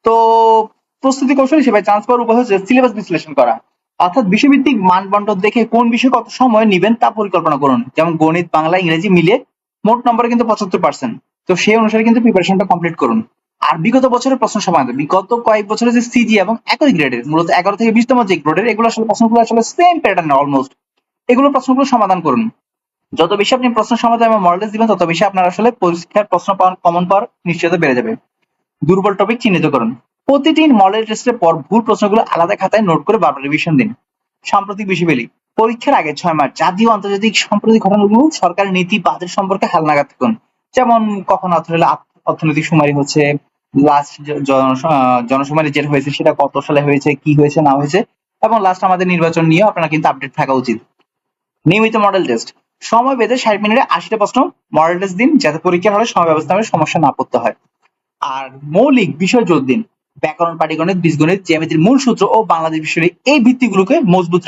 তো প্রস্তুতি কৌশল হিসেবে চান্স পাওয়ার উপায় হচ্ছে সিলেবাস বিশ্লেষণ করা, অর্থাৎ বিষয়ভিত্তিক মানবন্টন দেখে কোন বিষয়ে কত সময় নেবেন তা পরিকল্পনা করুন। যেমন গণিত, বাংলা, ইংরেজি মিলে মোট নম্বর কিন্তু 75%। তো সেই অনুসারে কিন্তু প্রিপারেশনটা কমপ্লিট করুন। আর বিগত বছরের প্রশ্ন সমাধান, বিগত কয়েক বছরের যে সিজি এবং একই গ্রেডের মূলত 11 থেকে 20তম যে গ্রেডের এগুলো আসলে প্রশ্নগুলো আসলে সেম প্যাটার্ন অলমোস্ট, এগুলো প্রশ্নগুলো সমাধান করুন। যত বেশি আপনি প্রশ্ন সমাধান এবং মডেল দিবেন তত বেশি আপনার আসলে পরীক্ষার প্রশ্ন পাওয়ার কমন পাওয়ার নিশ্চয়তা বেড়ে যাবে। দুর্বল টপিক চিহ্নিত করুন, প্রতিটি মডেল টেস্টের পর ভুল প্রশ্নগুলো আলাদা খাতায় নোট করে বারবার রিভিশন দিন। সাম্প্রতিক বিষয়বলী, পরীক্ষার আগে 6 মাস জাতীয় আন্তর্জাতিক সাম্প্রতিক ঘটনাগুলো, সরকারের নীতি বাজেট সম্পর্কে হালনাগাদ থাকুন। যেমন কখন অর্থনৈতিক সুমারি হচ্ছে, লাস্ট জনশুমারি যেটা হয়েছে সেটা কত সালে হয়েছে, কি হয়েছে না হয়েছে, এবং লাস্ট আমাদের নির্বাচন নিয়েও আপনার কিন্তু আপডেট থাকা উচিত। নিয়মিত মডেল টেস্ট, সময় বেঁধে 60 মিনিটে 80টা প্রশ্ন মডেল টেস্ট দিন, যাতে পরীক্ষার হলে সময় ব্যবস্থাপনায় সমস্যা না পড়তে হয়। আর মৌলিক বিষয় জোর দিন, ব্যাকরণ, পাটিগণিত, বীজগণিত, জ্যামিতির মূল সূত্র ও বাংলাদেশ বিষয়ে এই ভিত্তিগুলোকে মজবুত